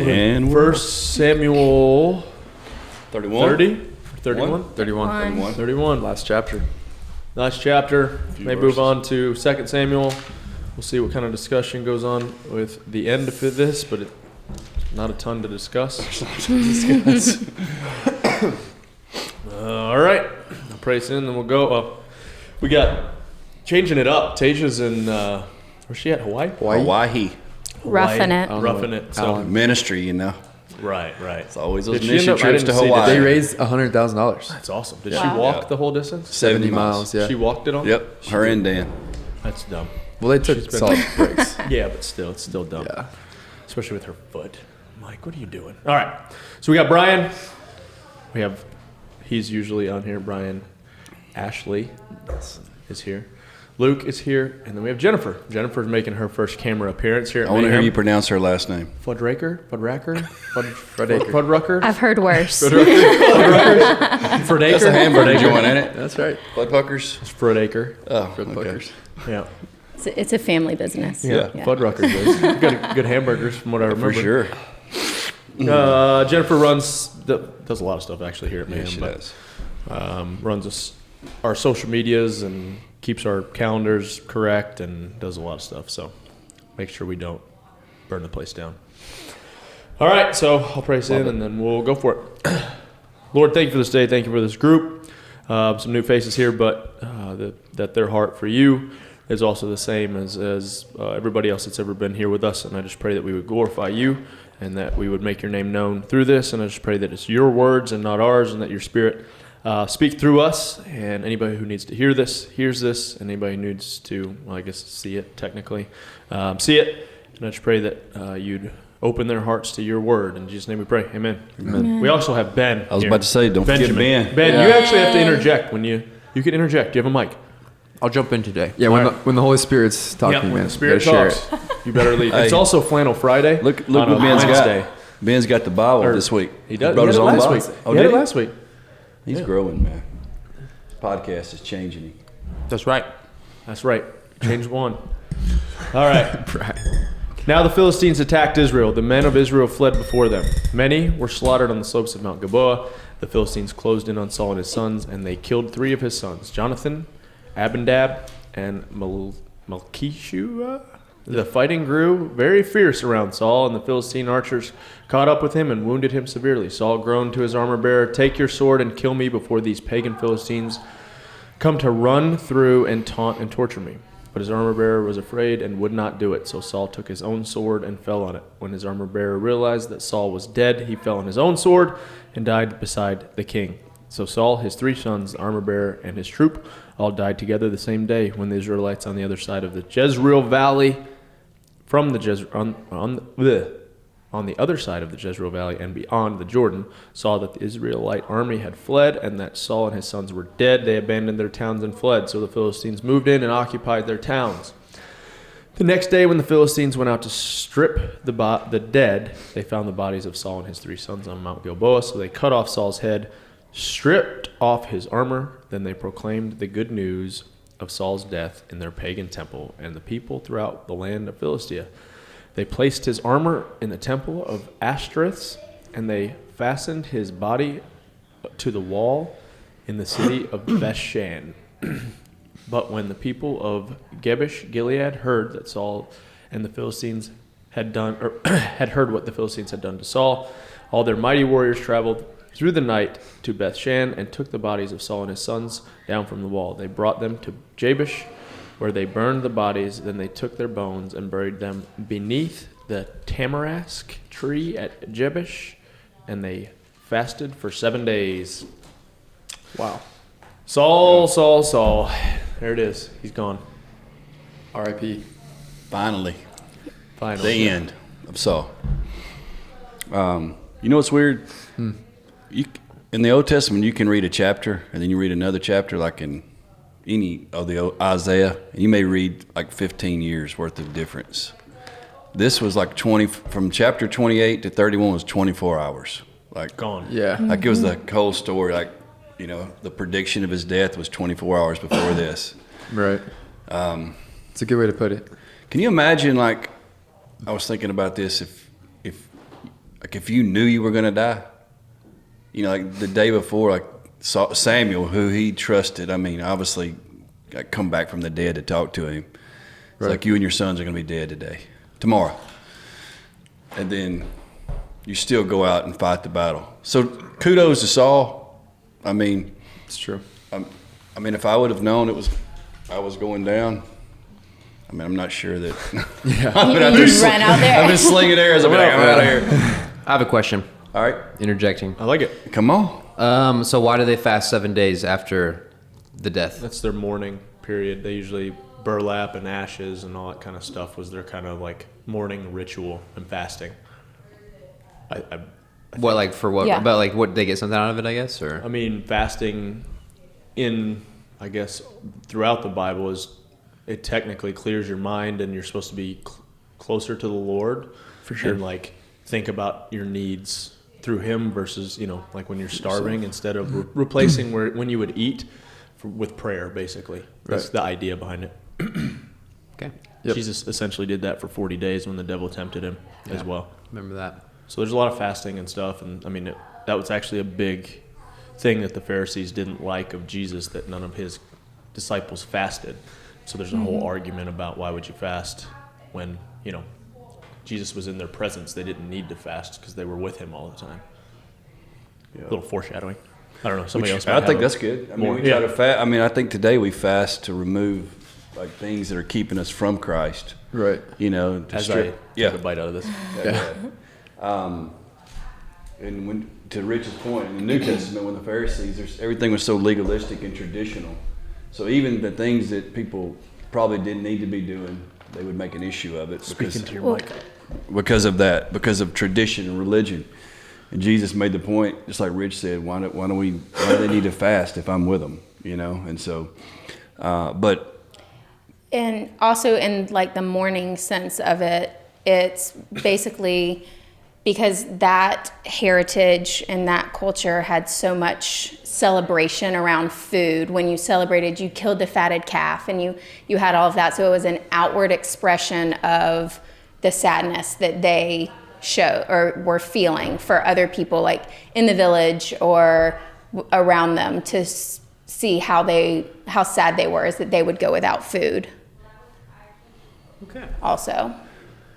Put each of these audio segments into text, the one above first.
And 1 Samuel 31. 31. Last chapter. Last chapter. May verses. move on to 2 Samuel. We'll see what kind of discussion goes on with the end of this, but not a ton to discuss. All right. I'll pray us in, and we'll go. We got changing it up. Tasha's in, where's she at? Hawaii? Hawaii. Roughing it. Roughing it. So, Ministry, you know. right. It's always those Did she mission end up- I trips to didn't see, Hawaii. They raised $100,000. That's awesome. Did Yeah. she walk Yeah. the whole distance? 70 miles. Yeah. She walked it all? Yep. Her and Dan. That's dumb. Well, they took She's been- solid breaks. Yeah, but still, it's still dumb. Yeah. Especially with her foot. I'm like, what are you doing? All right. So we got Brian. He's usually on here. Brian Ashley is here. Luke is here. And then we have Jennifer. Jennifer's making her first camera appearance here at I want to hear Mayhem. you pronounce her last name. Fudraker? Frudaker. Fudraker? I've heard worse. Frudaker? That's a hamburger joint, ain't it? That's right. Blood puckers? It's Frudaker. Oh, Good okay. fuckers. Yeah. It's a family business. Yeah. Fudraker does. Good hamburgers from what I remember. For sure. Jennifer does a lot of stuff actually here at Mayhem. Yeah, she but, does. runs our social medias and keeps our calendars correct and does a lot of stuff. So make sure we don't burn the place down. All right, so I'll pray us in and then we'll go for it. Lord, thank you for this day. Thank you for this group. Some new faces here, but that their heart for you is also the same as everybody else that's ever been here with us. And I just pray that we would glorify you and that we would make your name known through this. And I just pray that it's your words and not ours, and that your Spirit speak through us. And anybody who needs to hear this, hears this. And anybody who needs to, well, I guess, see it technically, see it. And I just pray that you'd open their hearts to your word. In Jesus' name we pray. Amen. Amen. We also have Ben. I was here. about to say, don't forget Benjamin. Ben. Ben, Yeah. you actually have to interject when you can interject. Do you have a mic? I'll jump in today. Yeah, when the Holy Spirit's talking, when man. the Spirit you gotta talks, you better lead. Hey. It's also Flannel Friday. Look on what a Ben's Wednesday. got. Ben's got the Bible Or- this week. He does. brought He had his it own last Bible. week. Oh, He had did it he? last week. He's Yeah. growing, man. Podcast is changing him. That's right. That's right. Change one. All right. Right. Now the Philistines attacked Israel. The men of Israel fled before them. Many were slaughtered on the slopes of Mount Gilboa. The Philistines closed in on Saul and his sons, and they killed 3 of his sons, Jonathan, Abinadab, and Malchishua. The fighting grew very fierce around Saul, and the Philistine archers caught up with him and wounded him severely. Saul groaned to his armor-bearer, "Take your sword and kill me before these pagan Philistines come to run through and taunt and torture me." But his armor-bearer was afraid and would not do it, so Saul took his own sword and fell on it. When his armor-bearer realized that Saul was dead, he fell on his own sword and died beside the king. So Saul, his 3 sons, the armor-bearer, and his troop all died together the same day. When the Israelites on the other side of the Jezreel Valley, on the other side of the Jezreel Valley and beyond the Jordan, saw that the Israelite army had fled and that Saul and his sons were dead, they abandoned their towns and fled. So the Philistines moved in and occupied their towns. The next day, when the Philistines went out to strip the dead, they found the bodies of Saul and his 3 sons on Mount Gilboa. So they cut off Saul's head, stripped off his armor. Then they proclaimed the good news of Saul's death in their pagan temple and the people throughout the land of Philistia. They placed his armor in the temple of Ashtoreth, and they fastened his body to the wall in the city of Bethshan. But when the people of Jabesh Gilead heard that Saul and the Philistines had heard what the Philistines had done to Saul, all their mighty warriors traveled through the night to Bethshan and took the bodies of Saul and his sons down from the wall. They brought them to Jabesh, where they burned the bodies. Then they took their bones and buried them beneath the tamarisk tree at Jabesh, and they fasted for 7 days. Wow. Saul. There it is. He's gone. R.I.P. Finally. Finally. The end of Saul. You know what's weird? In the Old Testament, you can read a chapter, and then you read another chapter, like in any of the Isaiah, and you may read like 15 years worth of difference. This was like from chapter 28 to 31 was 24 hours. Like Gone. Yeah. Like it was the whole story. Like, you know, the prediction of his death was 24 hours before this. Right. It's a good way to put it. Can you imagine, like, I was thinking about this, if like if you knew you were going to die, you know, like the day before, like Samuel, who he trusted, I mean, obviously got come back from the dead to talk to him. It's Right. like you and your sons are going to be dead tomorrow. And then you still go out and fight the battle. So kudos to Saul. I mean, It's true. I mean, if I would have known I was going down, I mean, I'm not sure that. Yeah. I mean, You just run out there. I've been slinging arrows. I'm out of here. I have a question. All right, I Interjecting. like it. come on. So why do they fast 7 days after the death? That's their mourning period. They usually burlap and ashes and all that kind of stuff was their kind of like morning ritual and fasting. What, like, for what? Yeah. But, like, what, they get something out of it, I guess? Or I mean, fasting I guess, throughout the Bible it technically clears your mind and you're supposed to be closer to the Lord. For sure. And, like, think about your needs through Him versus, you know, like when you're starving, instead of replacing when you would eat with prayer, basically. That's the idea behind it. Okay. Yep. Jesus essentially did that for 40 days when the devil tempted him as well. Remember that. So there's a lot of fasting and stuff, and I mean that was actually a big thing that the Pharisees didn't like of Jesus, that none of his disciples fasted. So there's a whole argument about why would you fast when, you know, Jesus was in their presence. They didn't need to fast because they were with him all the time. A little foreshadowing. I don't know. Somebody else. I think that's good. I mean, we try to fast. I mean, I think today we fast to remove like things that are keeping us from Christ. Right. You know, to As I take a bite out of this. And when, to Rich's point, in the New Testament, when the Pharisees, everything was so legalistic and traditional. So even the things that people probably didn't need to be doing, they would make an issue of it. Speaking to your mic. Because of that, because of tradition and religion. And Jesus made the point, just like Rich said, why do they need to fast if I'm with them, you know? And so, but. And also in like the mourning sense of it, it's basically because that heritage and that culture had so much celebration around food. When you celebrated, you killed the fatted calf and you had all of that. So it was an outward expression of the sadness that they show or were feeling for other people, like in the village or around them, to see how sad they were, is that they would go without food. Okay. Also.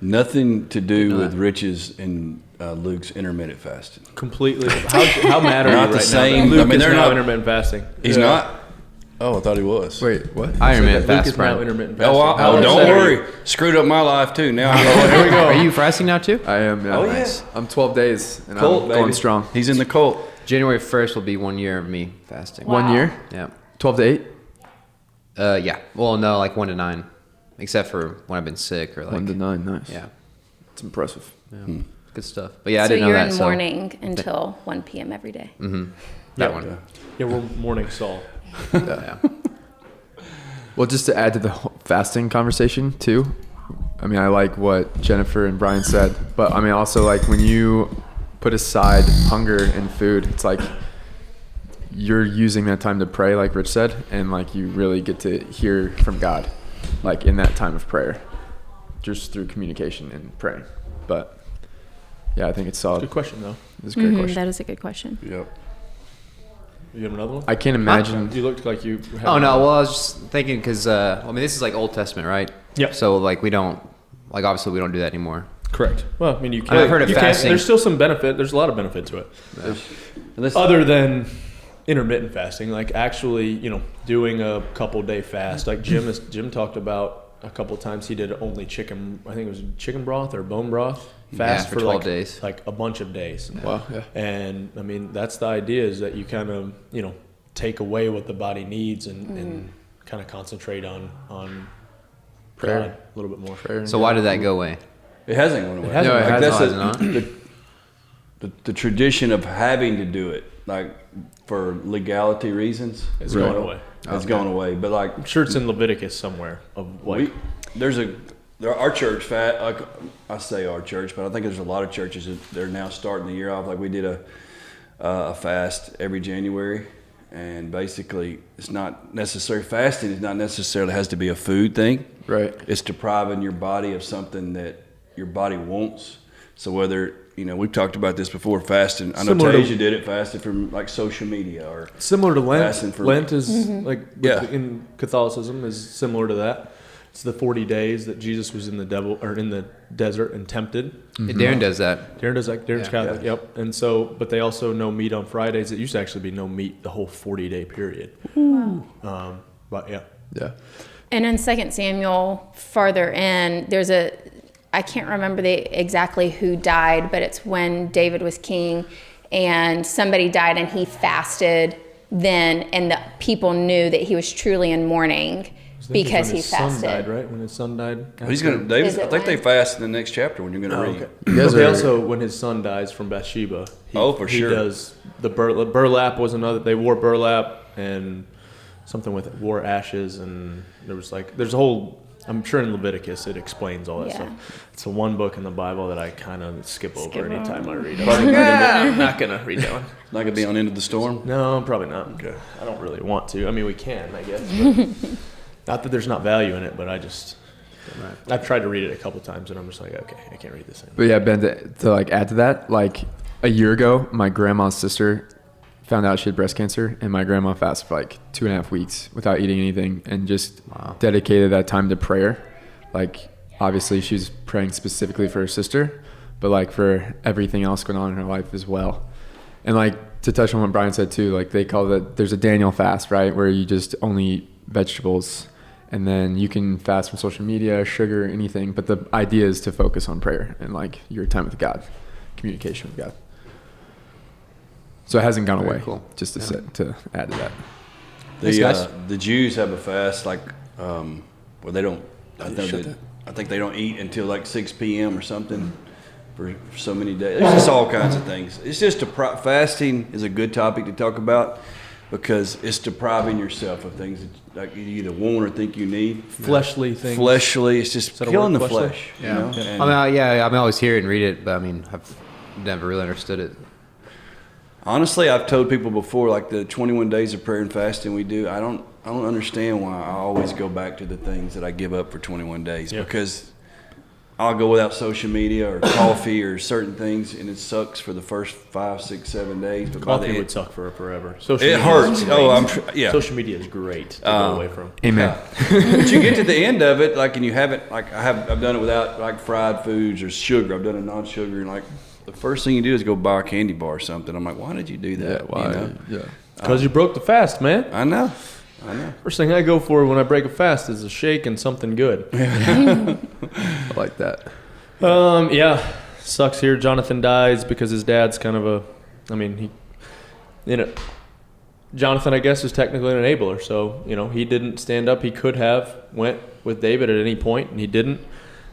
Nothing to do with Rich's and Luke's intermittent fasting. Completely. How mad are you Not right the same. now? Luke I mean, is they're now not- intermittent fasting. He's not? Oh, I thought he was. Wait, what? I intermittent Luke fast, is now Brian. intermittent fasting. Oh, don't worry. Screwed up my life too. Now Here we go. Are you fasting now too? I am. Yeah. Oh, yeah. I'm 12 days and Colt, I'm baby. going strong. He's in the cult. January 1st will be 1 year of me fasting. Wow. 1 year? Yeah. 12 to 8? Yeah. Well, no, like 1 to 9, except for when I've been sick or like 1 to 9. Nice. Yeah. It's impressive. Yeah. Good stuff. But yeah, I So didn't know you're that. in mourning until 1 p.m. every day. That one. Yeah, we're morning Saul. Yeah. Well, just to add to the whole fasting conversation too, I mean, I like what Jennifer and Brian said, but I mean, also like when you put aside hunger and food, it's like you're using that time to pray, like Rich said, and like you really get to hear from God, like in that time of prayer, just through communication and praying. But yeah, I think it's solid. Good question, though. It's a great question. That is a good question. Yep. You have another one? I can't imagine. You looked like you had Oh no! Well, I was just thinking because I mean, this is like Old Testament, right? Yep. So like we don't, like obviously we don't do that anymore. Correct. Well, I mean, you can't. I've heard of you can't- fasting. There's still some benefit. There's a lot of benefit to it. Other than intermittent fasting, like actually, you know, doing a couple day fast. Like Jim talked about a couple times. He did only chicken. I think it was chicken broth or bone broth fast for for 12 like, days. like a bunch of days. Wow. Yeah. And I mean, that's the idea, is that you kind of, you know, take away what the body needs and kind of concentrate on Prayer. God a little bit more. Prayer. So why did that go away? It hasn't gone away. It hasn't. No, it Like, hasn't. that's the tradition of having to do it, like for legality reasons, It's Right. going away. It's gone away. But like I'm sure it's in Leviticus somewhere of like our church, like I say our church, but I think there's a lot of churches that they're now starting the year off. Like we did a fast every January, and basically it's not necessarily fasting. It's not necessarily has to be a food thing. Right. It's depriving your body of something that your body wants. So whether we've talked about this before, fasting. I know Similar to- Tasia did it, fasted from like social media or Similar to Lent. fasting for Lent is Yeah. in Catholicism is similar to that. It's the 40 days that Jesus was in the desert and tempted. Darren does that. Darren's Catholic, yep. And so, but they also no meat on Fridays. It used to actually be no meat the whole 40-day period. But yeah. Yeah. And in 2 Samuel, farther in, I can't remember exactly who died, but it's when David was king and somebody died and he fasted then, and the people knew that he was truly in mourning because he fasted. When his son died, right? When his son died. He's gonna. I think they fast in the next chapter when you're gonna read. Okay. But they also, when his son dies from Bathsheba, for sure. He does the burlap was another. They wore burlap and something with it, wore ashes, and there's a whole. I'm sure in Leviticus it explains all that stuff. It's the one book in the Bible that I kind of skip over anytime I read it. I'm not gonna read that one. Not gonna be on End of the Storm. No, probably not. Okay. I don't really want to. I mean, we can, I guess. But not that there's not value in it, but I've tried to read it a couple times, and I'm just like, okay, I can't read this anymore. But yeah, Ben, to like add to that, like a year ago, my grandma's sister found out she had breast cancer, and my grandma fasted for like 2.5 weeks without eating anything and just dedicated that time to prayer. Like, obviously she was praying specifically for her sister, but like for everything else going on in her life as well. And like to touch on what Brian said too, like they call it, there's a Daniel fast, right? Where you just only eat vegetables, and then you can fast from social media, sugar, anything. But the idea is to focus on prayer and like your time with God, communication with God. So it hasn't gone away. Cool. Just to add to that. The Jews have a fast like where they don't. I think they don't eat until like 6 p.m. or something for so many days. There's just all kinds of things. It's just fasting is a good topic to talk about because it's depriving yourself of things that like you either want or think you need. Fleshly things. Fleshly. It's just killing the flesh. Yeah. You know? Okay. I always hear it and read it, but I mean, I've never really understood it. Honestly, I've told people before, like the 21 days of prayer and fasting we do, I don't understand why I always go back to the things that I give up for 21 days because I'll go without social media or coffee or certain things, and it sucks for the first 5, 6, 7 days. But coffee would suck for forever. It hurts. Social media is great to go away from. Amen. But you get to the end of it, like, and you haven't, like, I've done it without like fried foods or sugar. I've done it non-sugar, and like the first thing you do is go buy a candy bar or something. I'm like, why did you do that? Yeah, why? You know? Yeah. Because you broke the fast, man. I know. First thing I go for when I break a fast is a shake and something good. I like that. Sucks here. Jonathan dies because his dad's kind of Jonathan, I guess, is technically an enabler. So, he didn't stand up. He could have went with David at any point, and he didn't.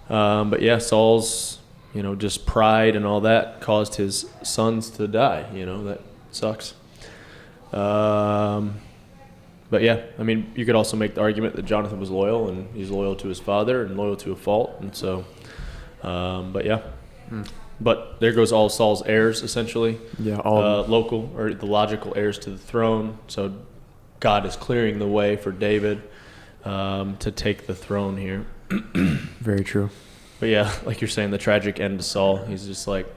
But yeah, Saul's, just pride and all that caused his sons to die. That sucks. But yeah, I mean, you could also make the argument that Jonathan was loyal, and he's loyal to his father and loyal to a fault. And so, but yeah. But there goes all Saul's heirs, essentially. Yeah, all local or the logical heirs to the throne. So God is clearing the way for David to take the throne here. Very true. But yeah, like you're saying, the tragic end to Saul. He's just like,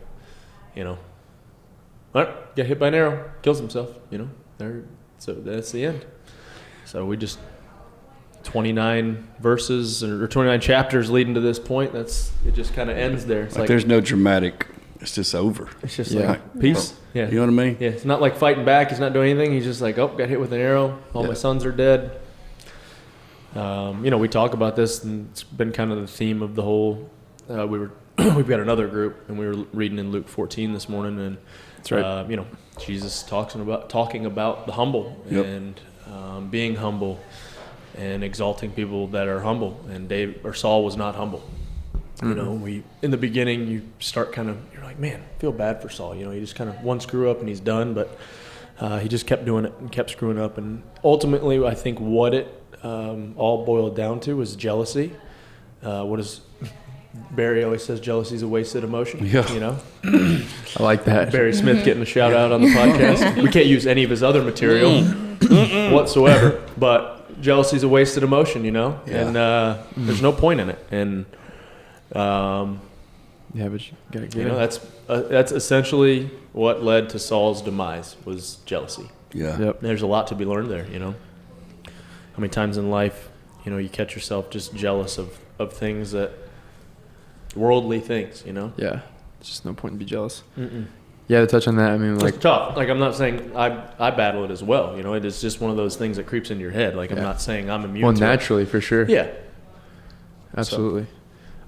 got hit by an arrow, kills himself. So that's the end. So we just 29 verses or 29 chapters leading to this point. It just kind of ends there. It's like there's no dramatic. It's just over. It's just like peace. Yeah, you know what I mean? Yeah, it's not like fighting back. He's not doing anything. He's just like, got hit with an arrow. All my sons are dead. We talk about this, and it's been kind of the theme of the whole. We've got another group, and we were reading in Luke 14 this morning, and that's right. Jesus talking about the humble and being humble and exalting people that are humble. And Saul was not humble. We in the beginning you start you're like, man, I feel bad for Saul. He just kind of one screw up and he's done, but he just kept doing it and kept screwing up. And ultimately, I think what it all boiled down to was jealousy. What is Barry always says, jealousy is a wasted emotion. Yeah. I like that. Barry Smith getting a shout out on the podcast. We can't use any of his other material whatsoever, but jealousy is a wasted emotion, and there's no point in it. And Yeah, but you gotta give You know, it. that's essentially what led to Saul's demise was jealousy. Yeah. Yep. There's a lot to be learned there, you know. How many times in life, you know, you catch yourself just jealous of things that worldly things, you know. Yeah. There's just no point in be jealous. Yeah, to touch on that, I mean, like, It's tough. Like, I'm not saying I battle it as well, you know. It is just one of those things that creeps into your head. Like, I'm not saying I'm immune well, to naturally, for sure. it. Yeah. Absolutely.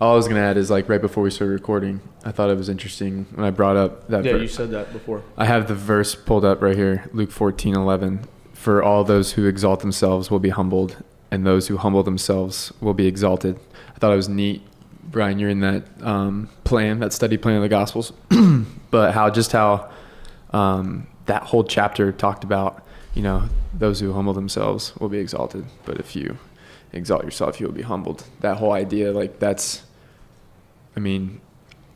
All I was going to add is, like, right before we started recording, I thought it was interesting when I brought up that Yeah, verse. you said that before. I have the verse pulled up right here, Luke 14:11. For all those who exalt themselves will be humbled, and those who humble themselves will be exalted. I thought it was neat. Brian, you're in that that study plan of the Gospels, but how that whole chapter talked about, you know, those who humble themselves will be exalted, but if you exalt yourself, you will be humbled. That whole idea, like, that's, I mean,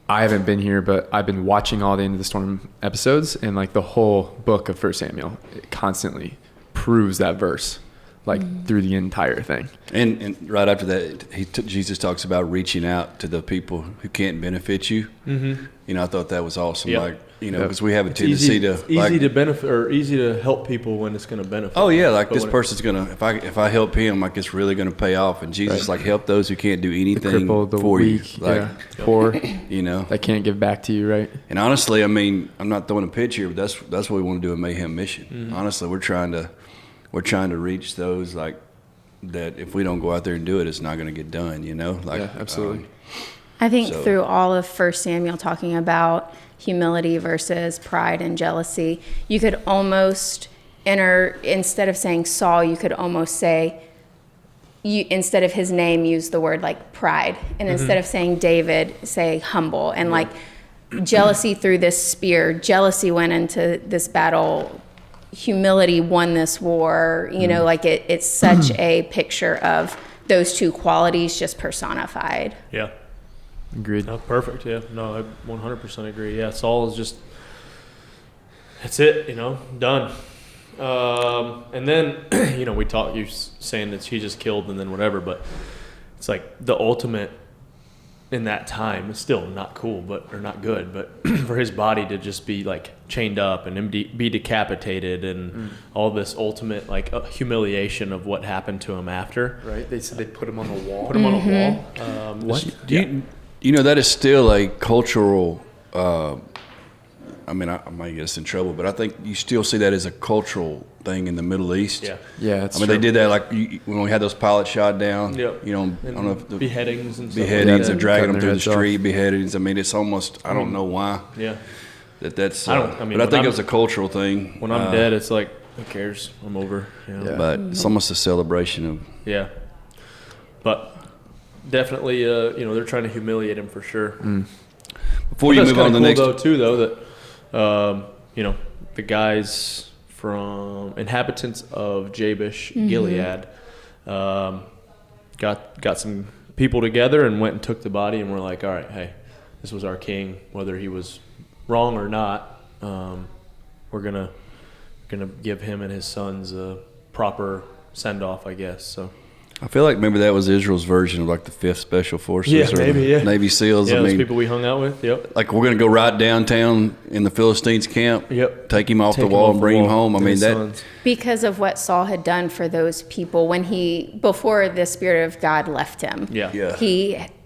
I haven't been here, but I've been watching all the End of the Storm episodes, and like the whole book of 1 Samuel, it constantly proves that verse, like through the entire thing. And right after that, Jesus talks about reaching out to the people who can't benefit you. Mm-hmm. You know, I thought that was awesome. Yep. Like, you know, because we have a tendency It's to easy to benefit or easy to help people when it's going to benefit. oh yeah, like But this when person's gonna if I help him, like it's really gonna pay off. And Jesus like help those who can't do The anything crippled, the for weak, you. Like poor, you know. that can't give back to you, right? And honestly, I mean, I'm not throwing a pitch here, but that's what we want to do a Mayhem mission. Mm-hmm. Honestly, we're trying to reach those like that. If we don't go out there and do it, it's not going to get done. You know, like Yeah, absolutely. I think So- through all of 1 Samuel talking about humility versus pride and jealousy, you could almost instead of saying Saul, you could almost say, instead of his name, use the word like pride. And instead of saying David, say humble. And like jealousy through this spear, jealousy went into this battle, humility won this war. You know, like it's such a picture of those two qualities just personified. Yeah. Agreed. No, perfect. Yeah. No, I 100% agree. Yeah. Saul is just, that's it, you know, done. And then, you know, you're saying that he just killed and then whatever, but it's like the ultimate in that time is still not cool, or not good, but for his body to just be like chained up and be decapitated and all this ultimate like humiliation of what happened to him after. Right? They said they put him on the wall. Put him on a wall. What? you know that is still a cultural. I mean, I might get us in trouble, but I think you still see that as a cultural thing in the Middle East. Yeah. Yeah, it's I mean, they did that like when we had those pilots shot down. Yep. You know, I And don't know if the beheadings and stuff. beheadings like that. and dragging them Cutting through their the heads off. street, beheadings. I mean, it's almost I don't know why Yeah. that's. I don't- I mean, but I when think I'm- it was a cultural thing. When I'm dead, it's like, who cares? I'm over. You know? Yeah. But it's almost a celebration of. Yeah. But definitely, you know, they're trying to humiliate him for sure. Before you move on to the next. though, too, though, that, you know, the guys from inhabitants of Jabesh, Gilead, got some people together and went and took the body and were like, all right, hey, this was our king, whether he was wrong or not. We're gonna give him and his sons a proper send off, I guess. So. I feel like maybe that was Israel's version of like the 5th Special Forces Yeah, or maybe, the yeah. Navy SEALs. Yeah, I those mean, people we hung out with. Yep. like we're going to go right downtown in the Philistines camp, Yep. take him off Take the him wall off and the bring him wall. home. I mean, His that sons. Because of what Saul had done for those people before the Spirit of God left him. Yeah. Yeah.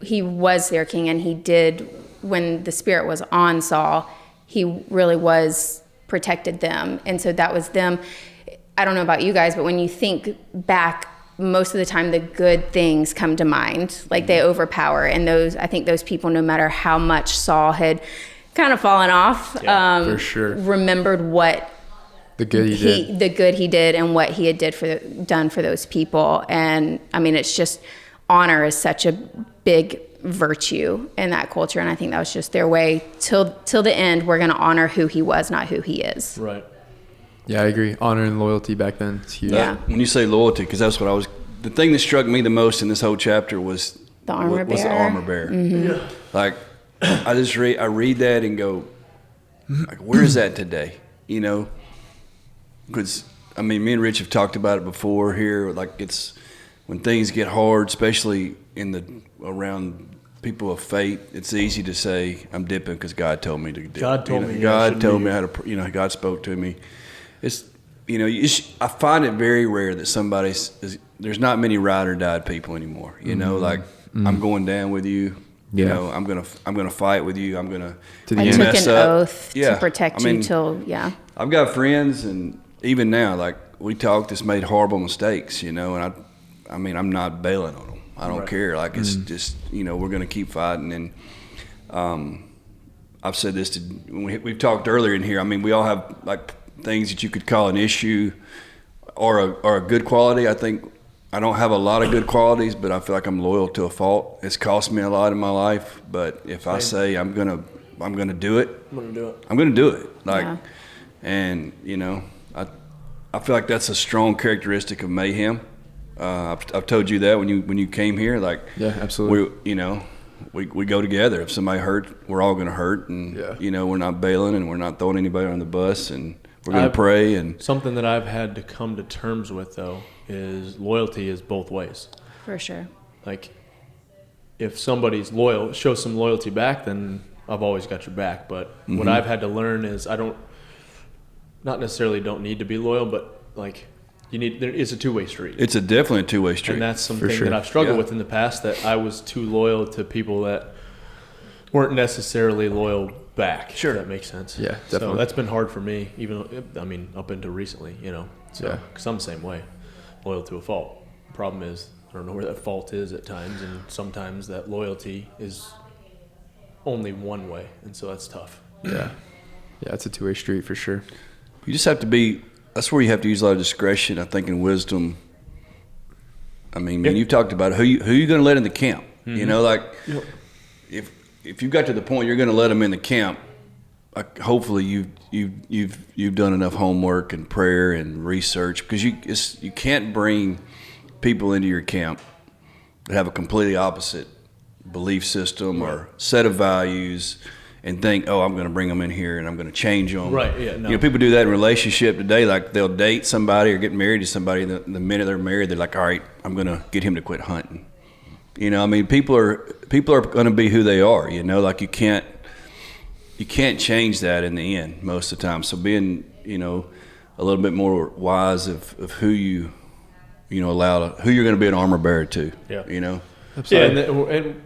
He was their king, and he did, when the Spirit was on Saul, he really was protected them. And so that was them. I don't know about you guys, but when you think back, most of the time the good things come to mind, like they overpower. And I think those people, no matter how much Saul had kind of fallen off, Yeah, for sure. remembered what The good he did. the good he did and what he had done for those people. And I mean, it's just, honor is such a big virtue in that culture, and I think that was just their way till the end. We're going to honor who he was, not who he is. Right. Yeah, I agree. Honor and loyalty back then is huge. Yeah. when you say loyalty, because that's what the thing that struck me the most in this whole chapter was The armor was the bearer. armor bearer. Like I read that and go, like, where is that today? You know, because I mean, me and Rich have talked about it before here. Like it's when things get hard, especially around people of faith, it's easy to say I'm dipping because God told me to dip. God told me, God told me how to. God spoke to me. It's I find it very rare that there's not many ride or die people anymore. I'm going down with you. Yeah. I'm gonna fight with you. I'm gonna To the I end. took mess an up. oath Yeah. to protect you till, yeah. I've got friends, and even now, like we talked, that's made horrible mistakes, and I'm not bailing on them. I don't care. Like it's just, we're going to keep fighting. And I've said this we've talked earlier in here. I mean, we all have like things that you could call an issue or a good quality. I think I don't have a lot of good qualities, but I feel like I'm loyal to a fault. It's cost me a lot in my life, but if I say I'm gonna do it, I'm gonna do it. And I feel like that's a strong characteristic of Mayhem. I've told you that when you came here, like Yeah, absolutely. we go together. If somebody hurt, we're all gonna hurt, and we're not bailing and we're not throwing anybody on the bus, and we're gonna pray. And something that I've had to come to terms with though is loyalty is both ways. For sure. Like if somebody's loyal, show some loyalty back, then I've always got your back. But what I've had to learn is not necessarily don't need to be loyal, but like there is a two-way street. it's definitely a two-way street. And that's something sure. that I've struggled Yeah. with in the past, that I was too loyal to people that weren't necessarily loyal back. Sure. If that makes sense. Yeah, So definitely. that's been hard for me, up until recently, So, Yeah. because I'm the same way, loyal to a fault. The problem is, I don't know where that fault is at times, and sometimes that loyalty is only one way, and so that's tough. Yeah, it's a two-way street for sure. You just have to be. That's where you have to use a lot of discretion, I think, and wisdom. I mean, Yeah. you've talked about who you going to let in the camp. If you got to the point you're going to let them in the camp, hopefully you've done enough homework and prayer and research, because you can't bring people into your camp that have a completely opposite belief system or set of values, and think, I'm going to bring them in here and I'm going to change them. Right, yeah, no. People do that in relationship today. Like they'll date somebody or get married to somebody, and the minute they're married, they're like, all right, I'm going to get him to quit hunting. People are going to be who they are. Like you can't change that in the end most of the time. So being a little bit more wise of who you allow who you're going to be an armor bearer to. Yeah. Absolutely. Yeah, and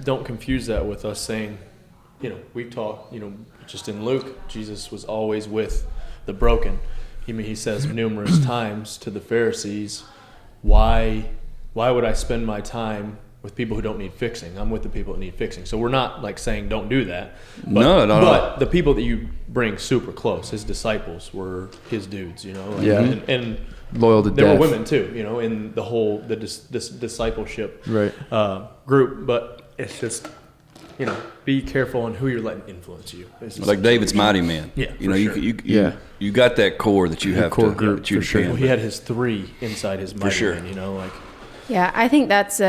don't confuse that with us saying, we've talked, just in Luke, Jesus was always with the broken. He says numerous times to the Pharisees, why would I spend my time with people who don't need fixing? I'm with the people that need fixing. So we're not like saying don't do that. But, No. But the people that you bring super close, his disciples were his dudes, Yeah. And Loyal to there death. were women too, in the whole this discipleship Right. group. But it's just be careful on who you're letting influence you. Like David's mighty men. Yeah, for Yeah. You got that core that you have core to group, that you for sure. depend Well, he had his three inside his mighty sure. men, Yeah, I think that's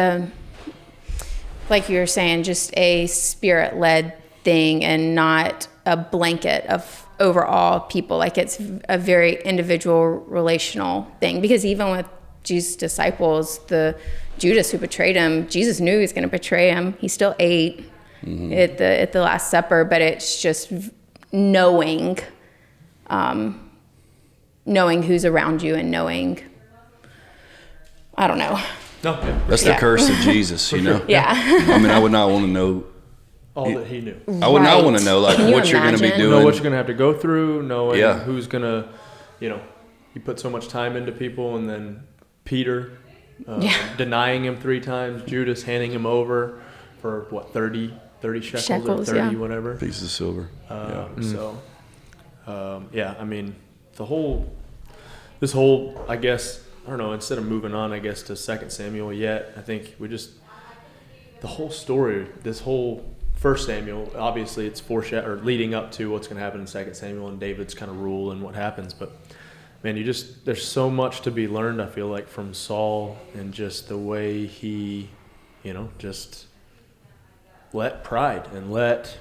like you were saying, just a spirit-led thing and not a blanket of overall people. Like it's a very individual relational thing, because even with Jesus' disciples, the Judas who betrayed him, Jesus knew he was going to betray him. He still ate at the Last Supper, but it's just knowing who's around you and knowing, I don't know. No, That's the curse of Jesus, Yeah. I would not want to know. all that he knew. I would not want to Right. know like Can you what you're going to be imagine? doing. Know what you're going to have to go through, knowing Yeah. who's going to, you put so much time into people, and then Peter denying him 3 times, Judas handing him over for 30 shekels or 30 yeah. whatever. Pieces of silver. So, this whole, I guess, I don't know, instead of moving on, I guess, to 2 Samuel yet, I think the whole story, this whole 1 Samuel, obviously it's leading up to what's going to happen in 2 Samuel and David's kind of rule and what happens. But, man, there's so much to be learned, I feel like, from Saul, and just the way he, just let pride and let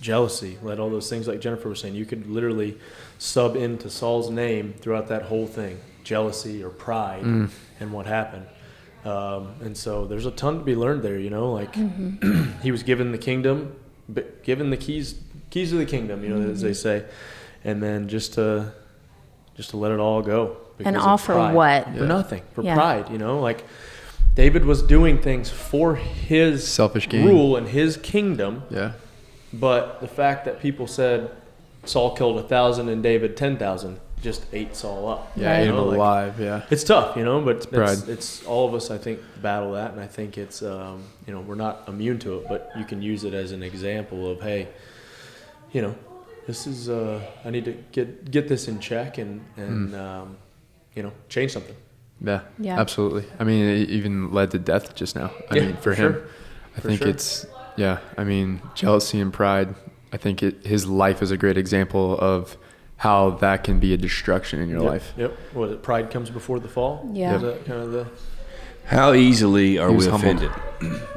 jealousy, let all those things, like Jennifer was saying, you could literally sub into Saul's name throughout that whole thing, jealousy or pride, and what happened. And so there's a ton to be learned there, you know, like he was given the kingdom, given the keys of the kingdom, you know, as they say, and then just to let it all go. And all for what? For nothing, for pride, you know, like David was doing things for his selfish gain, rule and his kingdom. Yeah. But the fact that people said Saul killed 1,000 and David 10,000 just ate Saul up. Yeah, ate him alive. Yeah. It's tough, you know, but pride. It's all of us, I think, battle that. And I think it's, you know, we're not immune to it, but you can use it as an example of, hey, you know, this is, I need to get this in check and you know, change something. Yeah, absolutely. I mean, it even led to death just now. I mean, for him, I think it's, I mean, jealousy and pride. I think his life is a great example of how that can be a destruction in your life. Yep. What is it? Pride comes before the fall? Yeah. Is that kind of the... How easily are we offended?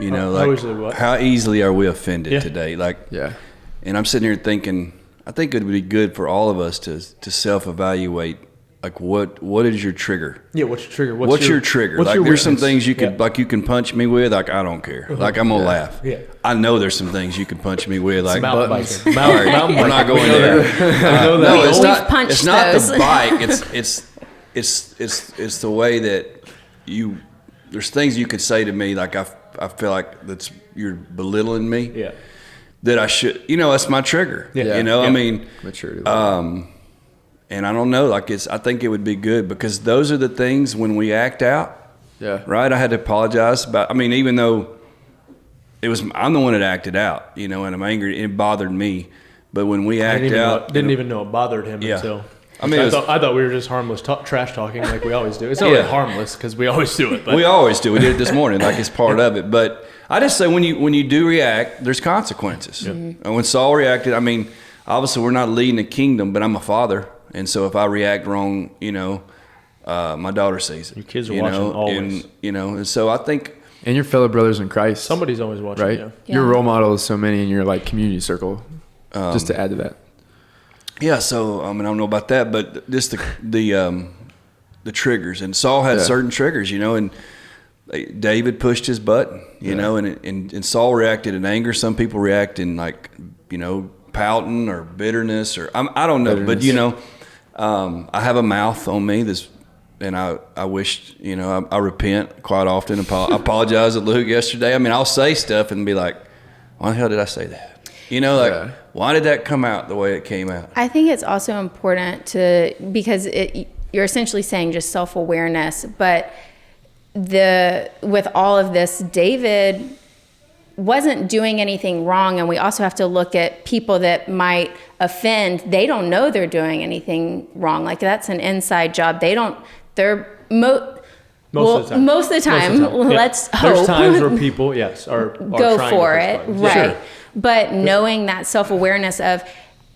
You know, how easily are we offended today? Like, and I'm sitting here thinking, I think it would be good for all of us to self-evaluate. Like, what is your trigger? Yeah, what's your trigger? What's your trigger? Like, there's some things you could, like, you can punch me with. Like, I don't care. Like, I'm gonna laugh. Yeah. I know there's some things you can punch me with, like buttons. We're not going there. No, it's not. It's not the bike. It's the way that you. There's things you could say to me, like I feel like you're belittling me. Yeah. That I should. You know, that's my trigger. Yeah. You know, I mean, maturity. And I don't know, like I think it would be good because those are the things when we act out. Yeah. Right. I had to apologize about. I mean, even though I'm the one that acted out, you know, and I'm angry. It bothered me, but when we act out, didn't even know it bothered him until. I mean, I thought we were just harmless trash talking like we always do. It's not really harmless because we always do it. But. We always do. We did it this morning, like it's part of it. But I just say when you do react, there's consequences. Mm-hmm. And when Saul reacted, I mean, obviously we're not leading a kingdom, but I'm a father. And so if I react wrong, you know, my daughter sees it. Your kids are watching always. And, you know, and so I think. And your fellow brothers in Christ. Somebody's always watching, right? Yeah. Your role model is so many in your like community circle. Just to add to that. Yeah. So I mean, I don't know about that, but just the triggers. And Saul had certain triggers, you know, and David pushed his button, you know, and Saul reacted in anger. Some people react in like, you know, pouting or bitterness or I don't know, but you know, I have a mouth on me and I wish, you know, I repent quite often. I apologize to Luke yesterday. I mean, I'll say stuff and be like, why the hell did I say that? You know, like why did that come out the way it came out? I think it's also important because you're essentially saying just self-awareness, but with all of this, David wasn't doing anything wrong, and we also have to look at people that might offend. They don't know they're doing anything wrong. Like that's an inside job. Most of the time. Let's hope. There's times where people, are go trying for to it, right? Sure. But knowing that self-awareness of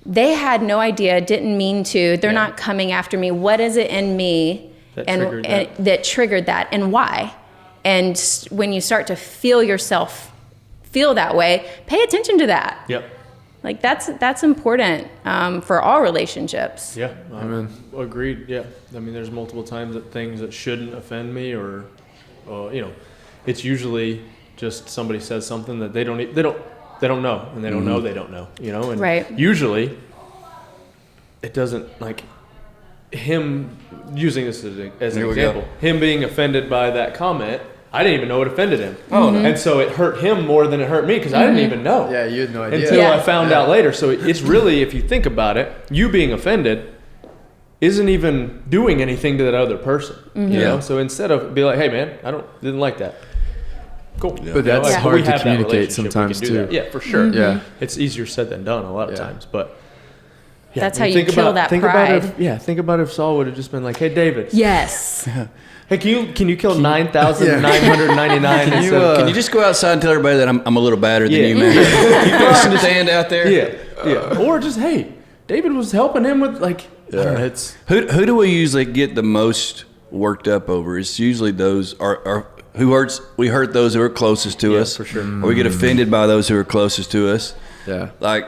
they had no idea, didn't mean to. They're not coming after me. What is it in me that triggered that, and why? And when you start to feel yourself feel that way, pay attention to that. Yep. Like that's important for all relationships. Yeah. Agreed. Yeah. I mean, there's multiple times that things that shouldn't offend me, or you know, it's usually just somebody says something that they don't know, and they don't know they don't know. You know, and usually it doesn't like him using this as an example. Him being offended by that comment. I didn't even know it offended him. Oh, no. And so it hurt him more than it hurt me because I didn't even know. Yeah, you had no idea. Until I found out later. So it's really, if you think about it, you being offended isn't even doing anything to that other person. Mm-hmm. You know? So instead of be like, hey man, didn't like that. Cool. Yeah. But that's hard to communicate sometimes too. Yeah, for sure. Mm-hmm. Yeah. It's easier said than done a lot of times. But that's how you kill that pride. Think about if Saul would have just been like, hey David. Yes. Hey, can you kill 9,999? Can you just go outside and tell everybody that I'm a little better than you, man? You can stand out there. Yeah. Or just, hey, David was helping him with I don't know, it's who do we usually get the most worked up over? It's usually those we hurt those who are closest to us, for sure. Or we get offended by those who are closest to us. Yeah. Like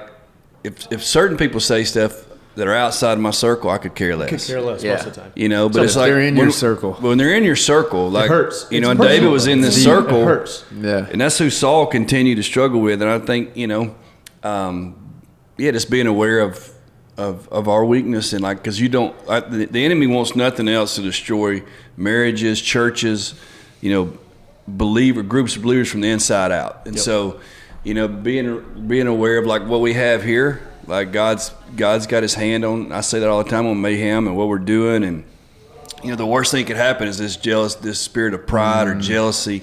if certain people say stuff, that are outside my circle, I could care less. Could care less most of the time. You know, but So it's like they're in your circle. When they're in your circle, like hurts. you know, It's and David personal. was in this It circle. hurts. Yeah. And that's who Saul continued to struggle with. And I think, you know, just being aware of our weakness and like, because you don't, the enemy wants nothing else to destroy marriages, churches, you know, groups of believers from the inside out. And so, you know, being aware of like what we have here, like God's got his hand on, I say that all the time, on Mayhem and what we're doing. And, you know, the worst thing could happen is this spirit of pride or jealousy,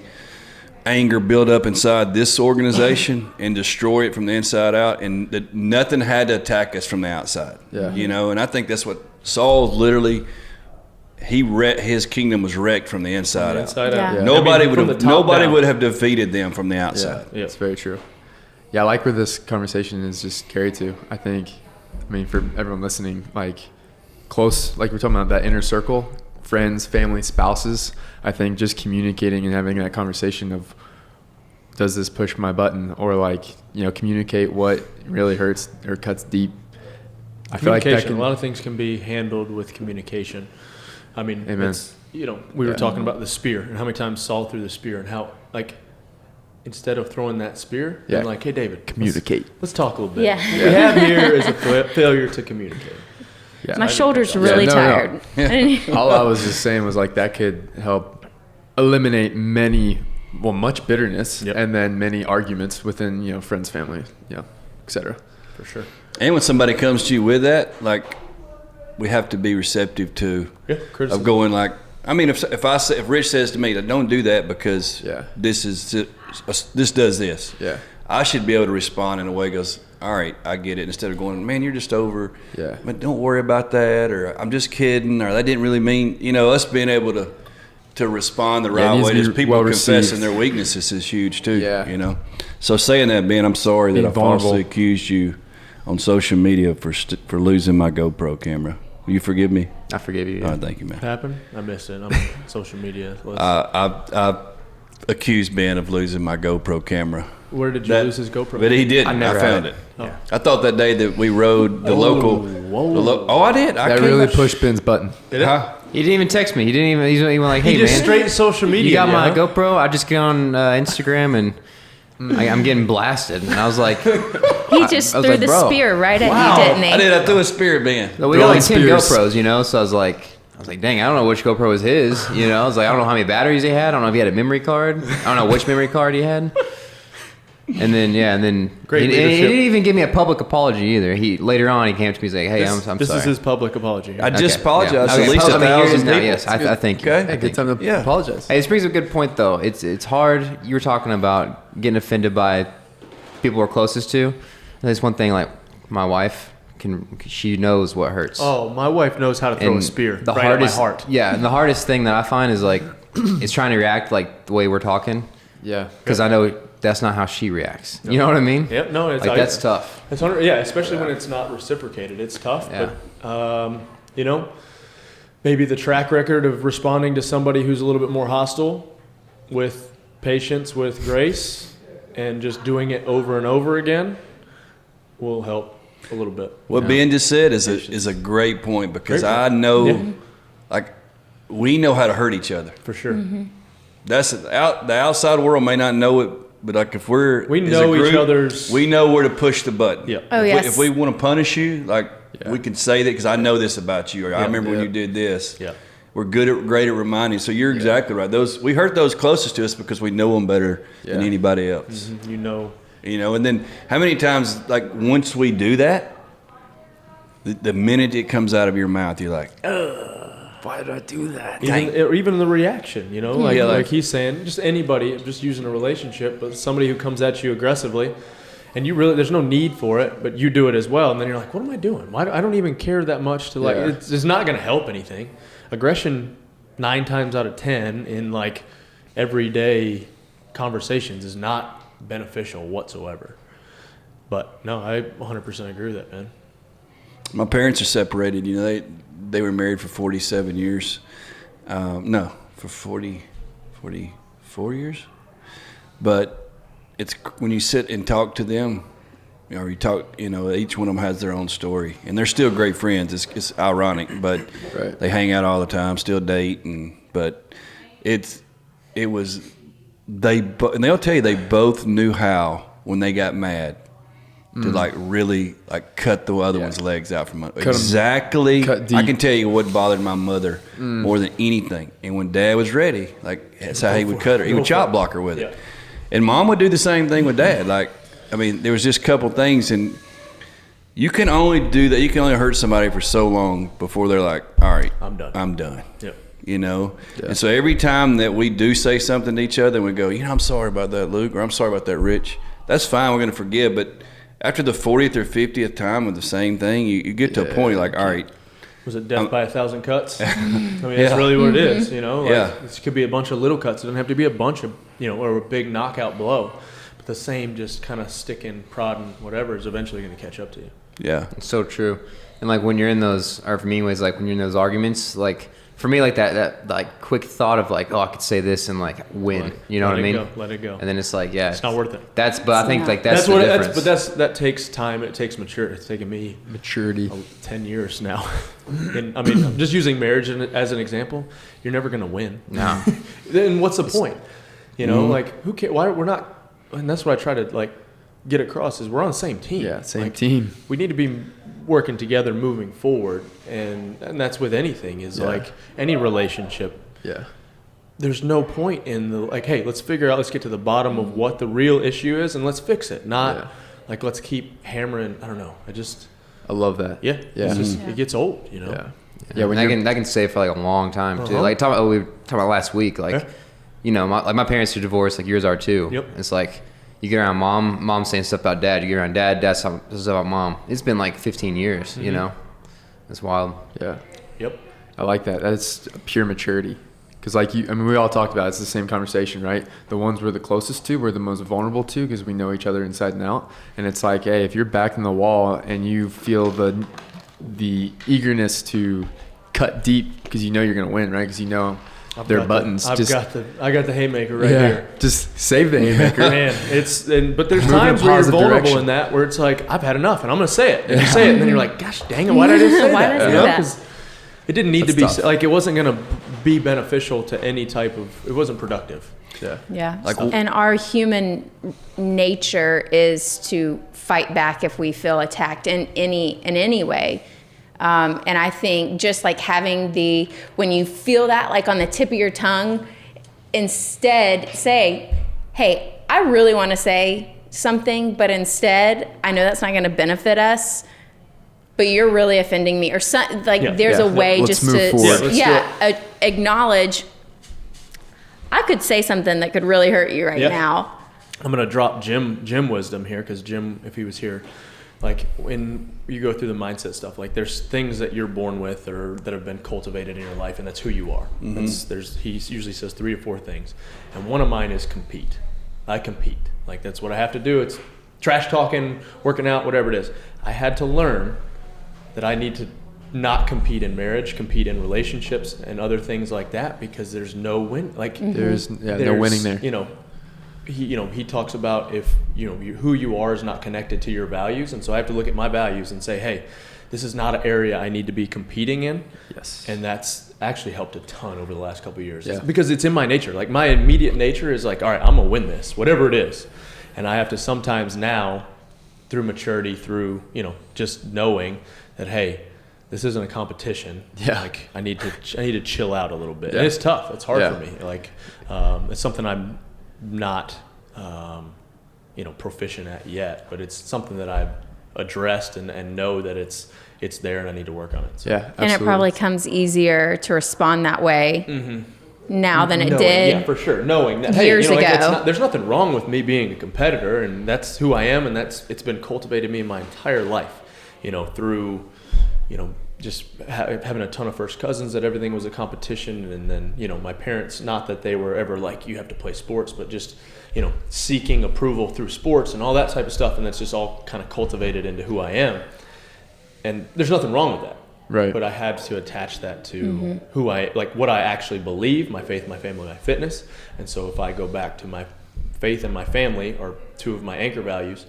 anger build up inside this organization and destroy it from the inside out, and that nothing had to attack us from the outside. Yeah. You know, and I think that's what Saul literally, his kingdom was wrecked from the inside out. Yeah. Yeah. Nobody from the would top down. have defeated them from the outside. Yeah, it's very true. Yeah, I like where this conversation is just carried to. I mean, for everyone listening, like close, like we're talking about that inner circle, friends, family, spouses. I think just communicating and having that conversation of, does this push my button, or like, you know, communicate what really hurts or cuts deep. I feel like that Communication. can, A lot of things can be handled with communication. I mean, Amen. it's, you know, we were talking about the spear and how many times Saul threw the spear, and how, like, instead of throwing that spear, Yeah. I'm like, hey, David, communicate. Let's talk a little bit. Yeah. What we have here is a failure to communicate. Yeah. My shoulders are really no. tired. All I was just saying was like that could help eliminate much bitterness, Yep. and then many arguments within, you know, friends, family, etc. For sure. And when somebody comes to you with that, like, we have to be receptive to Criticism. of going like, I mean, if Rich says to me that don't do that because this does this, I should be able to respond in a way that goes, all right, I get it, instead of going, man, you're just over, but don't worry about that, or I'm just kidding, or that didn't really mean, you know, us being able to respond the it right needs way to be to people well confessing received. their weaknesses is huge too. Yeah. You know, so saying that, Ben, I'm sorry that Being I falsely vulnerable. accused you on social media for losing my GoPro camera. Will you forgive me? I forgive you. Oh, thank you, man. Happened? I missed it. I'm on social media. I've accused Ben of losing my GoPro camera. Where did you lose his GoPro? But he didn't. I never found had it. Oh. I thought that day that we rode the local. I did. That really pushed Ben's button. Huh? He didn't even text me. He didn't even. He went like, "Hey He just man, straight social media. you got my huh? GoPro? I just get on Instagram and I'm getting blasted." And I was like, He just I was threw like, the bro. spear right at you, didn't he? I did. I threw a spirit, Ben. "We got like 10 Spears. GoPros, you know." So I was like, "Dang, I don't know which GoPro was his." You know, I was like, "I don't know how many batteries he had. I don't know if he had a memory card. I don't know which memory card he had." And then Great he leadership. didn't even give me a public apology either. He later on he came to me, he's like, "Hey, I'm sorry." This is his public apology. I just Okay, apologized yeah. to at Okay, least here it 1,000 is now. people. Yes, I think. Okay. Hey, good time to Yeah. apologize. Hey, this brings up a good point though. It's hard. You were talking about getting offended by people we're closest to. There's one thing, like my wife she knows what hurts. Oh, my wife knows how to throw a spear The right hardest, at my heart. Yeah, and the hardest thing that I find is like is trying to react like the way we're talking, Yeah. because I know that's not how she reacts. You know what I mean? Yep. No, it's Like that's tough. It's especially when it's not reciprocated. It's tough. Yeah. But you know, maybe the track record of responding to somebody who's a little bit more hostile with patience, with grace, and just doing it over and over again will help a little bit. What Ben just said is a great point, because I know, like, we know how to hurt each other. For sure. That's the outside world may not know it, but like if we know each other's. we know where to push the button. Yep. Oh, If yes. if we want to punish you, like we can say that because I know this about you, or I remember when you did this. Yeah. We're great at reminding. So you're exactly right. We hurt those closest to us because we know them better than anybody else. You know. You know, and then how many times, like, once we do that, the minute it comes out of your mouth, you're like, why did I do that? Even the reaction, you know, like, Yeah, like he's saying, just anybody, just using a relationship, but somebody who comes at you aggressively, and you really, there's no need for it, but you do it as well, and then you're like, what am I doing? Why I don't even care that much to like. It's not going to help anything. Aggression, 9 times out of 10 in like everyday conversations is not beneficial whatsoever. But no, I 100% agree with that, man. My parents are separated. You know, they were married for 47 years. No, for 44 years. But it's when you sit and talk to them, or you talk, each one of them has their own story, and they're still great friends. It's ironic, but Right. they hang out all the time, still date, but and they'll tell you they both knew how when they got mad to like really like cut the other one's legs out from under. Exactly. cut deep. I can tell you what bothered my mother more than anything. And when Dad was ready, like that's how he would cut her. He would chop block her with it. And Mom would do the same thing with Dad. Like, I mean, there was just a couple things, and you can only do that. You can only hurt somebody for so long before they're like, all right, I'm done. Yep. Yeah. And so every time that we do say something to each other and we go, I'm sorry about that, Luke, or I'm sorry about that, Rich, that's fine. We're going to forgive. But after the 40th or 50th time with the same thing, you get to a point like, all right. Was it death by 1,000 cuts? I mean, that's really what it is, This could be a bunch of little cuts. It doesn't have to be a bunch of, or a big knockout blow. But the same just kind of sticking, prodding, whatever is eventually going to catch up to you. Yeah. It's so true. And like when you're in those, or for me, anyways, like when you're in those arguments, like for me, like that like quick thought of like, I could say this and like win. You know what I mean? Let it go. And then it's like, it's not worth it. I think like that's the what difference. that takes time. It takes maturity. It's taken me Maturity. 10 years now. And I mean, I'm just using marriage as an example. You're never going to win. No. Then what's the point? Like who cares? Why we're not? And that's what I try to like get across is we're on the same team. Yeah, same like, team. We need to be working together, moving forward, and that's with anything. Is like any relationship. Yeah. There's no point in the like, hey, let's get to the bottom of what the real issue is, and let's fix it. Not like let's keep hammering. I don't know. I love that. Yeah. It's just, it gets old. Yeah. Yeah, when that can stay for like a long time too. Like we were talking about last week. Like, my parents are divorced. Like yours are too. Yep. It's like you get around mom saying stuff about dad. You get around dad saying stuff about mom. It's been like 15 years. It's wild. Yeah. Yep. I like that. That's pure maturity. Because we all talked about it. It's the same conversation, right? The ones we're the closest to, we're the most vulnerable to because we know each other inside and out. And it's like, hey, if you're back in the wall and you feel the eagerness to cut deep because you're going to win, right? Because their buttons. I got the haymaker right here. Just save the haymaker. Man, but there's times where you're vulnerable in that where it's like, I've had enough and I'm going to say it. And you say it and then you're like, gosh dang it, why did I just say that? Because it didn't need to be, like it wasn't going to be beneficial to any type of, it wasn't productive. Yeah. And our human nature is to fight back if we feel attacked in any way. And I think just like having when you feel that like on the tip of your tongue, instead say, hey, I really want to say something, but instead I know that's not going to benefit us, but you're really offending me, or there's a way just to acknowledge I could say something that could really hurt you right now. I'm going to drop Jim wisdom here, because Jim, if he was here, like when you go through the mindset stuff, like there's things that you're born with or that have been cultivated in your life, and that's who you are. Mm-hmm. He usually says 3 or 4 things, and one of mine is compete. I compete. Like that's what I have to do. It's trash talking, working out, whatever it is. I had to learn that I need to not compete in marriage, compete in relationships and other things like that, because there's no win. Like there's no winning there. He talks about if who you are is not connected to your values, and so I have to look at my values and say, hey, this is not an area I need to be competing in. Yes. And that's actually helped a ton over the last couple of years. Yeah. Because it's in my nature. Like my immediate nature is like, all right, I'm gonna win this, whatever it is. And I have to sometimes now, through maturity, through just knowing that, hey, this isn't a competition. Yeah. Like I need to chill out a little bit. Yeah. And it's tough. It's hard for me. Like it's something I'm not proficient at yet, but it's something that I've addressed and know that it's there and I need to work on it. So. Yeah, absolutely. And it probably comes easier to respond that way now than it did. Yeah, for sure. Knowing that years ago. There's nothing wrong with me being a competitor, and that's who I am, and it's been cultivated me my entire life. Through just having a ton of first cousins that everything was a competition, and then my parents, not that they were ever like you have to play sports, but just seeking approval through sports and all that type of stuff, and that's just all kind of cultivated into who I am. And there's nothing wrong with that, right? But I had to attach that to who what I actually believe, my faith, my family, my fitness. And so if I go back to my faith and my family, or 2 of my anchor values,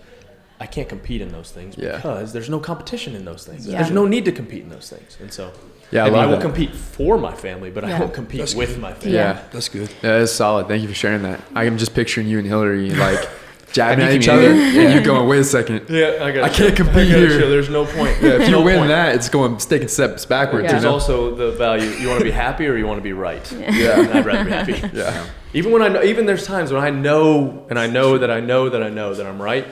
I can't compete in those things Yeah. because there's no competition in those things. Yeah. There's no need to compete in those things. And so Yeah, I maybe love I will that. compete for my family, but I Yeah. won't compete with my family. Yeah. That's good. Yeah, that's solid. Thank you for sharing that. I am just picturing you and Hillary like jabbing at you each other, communicated? and you going, "Wait a second. Yeah, I can't compete here." There's no point. Yeah, if There's you no win point. that, it's going taking steps backwards. Yeah. There's You know? also the value. You want to be happy or you want to be right. Yeah. And I'd rather be happy. Yeah. Even when I know, even there's times when I know that I know that I'm right,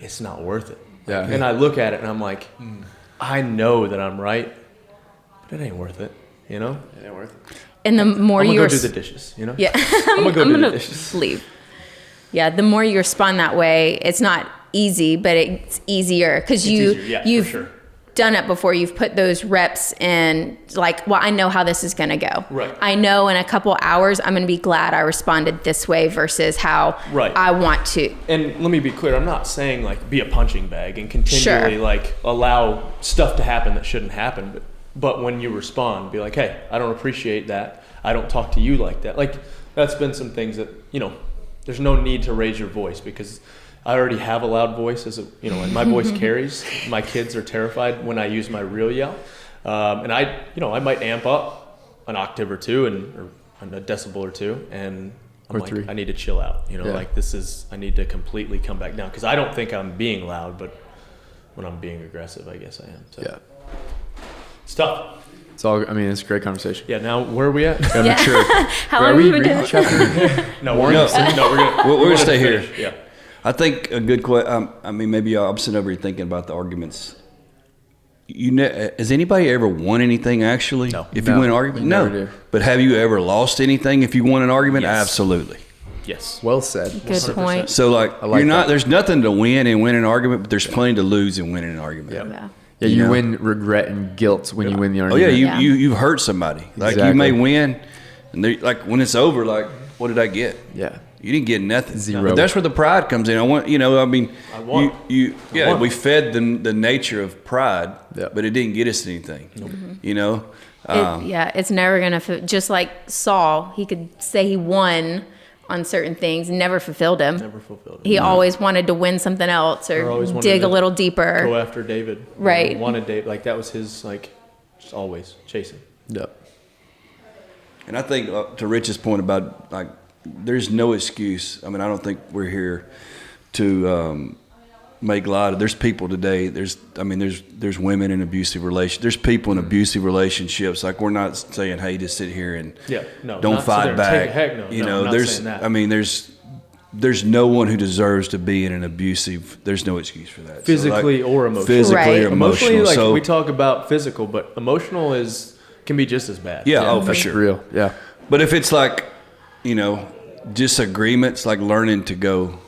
it's not worth it. Yeah. And I look at it and I'm like, I know that I'm right, but it ain't worth it. You know? It ain't worth it. And the more I'm gonna you're go do the dishes. You know? yeah, I'm gonna go do the dishes. leave. Yeah, the more you respond that way, it's not easy, but it's easier because easier, yeah, for you've sure. done it before. You've put those reps in. Like, well, I know how this is going to go. Right. I know in a couple hours I'm going to be glad I responded this way versus how Right. I want to. And let me be clear, I'm not saying like be a punching bag and continually Sure. like allow stuff to happen that shouldn't happen. But when you respond, be like, hey, I don't appreciate that. I don't talk to you like that. Like that's been some things that, you know, there's no need to raise your voice because I already have a loud voice and my voice carries. My kids are terrified when I use my real yell. And I might amp up an octave or two or a decibel or two and I'm Or like, three. I need to chill out. You know, Yeah. like I need to completely come back down because I don't think I'm being loud, but when I'm being aggressive, I guess I am. So Yeah. it's tough. It's all. I mean, it's a great conversation. Yeah. Now where are we at? Yeah, Yeah. mature. How Are long we have we been reading doing? chapter? No, we're gonna We're gonna stay here. finish. Yeah. I think a good question. I mean, maybe I'm sitting over here thinking about the arguments. Has anybody ever won anything actually? No. If No, you win an argument, we no. never do. But have you ever lost anything if you won an argument? Yes. Absolutely. Yes. Well said. Good 100%. point. So like, like you're not. that. There's nothing to win and win an argument, but there's plenty to lose in winning an argument. Yeah. Yeah. Yeah, You you know? win regret and guilt when you win the Oh argument. yeah, Yeah. you've hurt somebody. Like you Exactly. may win, and like when it's over, like what did I get? Yeah. You didn't get nothing. Zero. But that's where the pride comes in. I won. I won. Yeah, won. we fed the nature of pride, Yeah. but it didn't get us anything. You know. It's never going to, just like Saul, he could say he won on certain things, never fulfilled him. Never fulfilled it. He always wanted to win something else Or always or wanted dig to a little deeper. Go after David. Right. Wanted David. Like that was his just always chasing. Yep. And I think to Rich's point about like, there's no excuse. I mean, I don't think we're here to make light of. There's people today. There's women in abusive relationships. There's people in abusive relationships. Like we're not saying, hey, just sit here and don't not sit fight there and back. take a heck no. You No, know, I'm not there's. saying that. I mean, there's no one who deserves to be in an abusive. There's no excuse for that. Physically so, or emotionally. Physically Right. or emotional. Emotionally, like so we talk about physical, but emotional can be just as bad. yeah, oh for That's sure. real. Yeah. But if it's like, disagreements, like learning to go,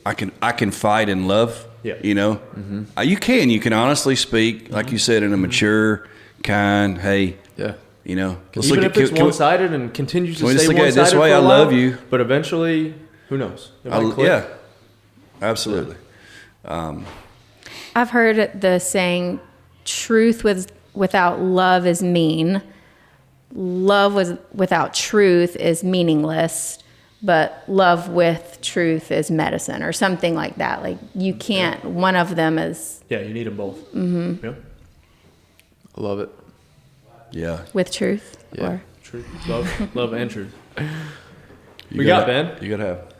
I can fight in love. Yeah. You can honestly speak, like you said, in a mature, kind, hey, Yeah. let's Even look if at it's one-sided and continues to Can we just stay look at it one-sided this way? for a I love while, you. But eventually, who knows? It might click. yeah, absolutely. I've heard the saying, truth without love is mean. Love without truth is meaningless. But love with truth is medicine or something like that. Like you can't, one of them is Yeah, you need them both. Mm-hmm. Yeah. I love it. Yeah. with truth. Yeah. Or Truth, love and truth. You We got Ben. You gotta have.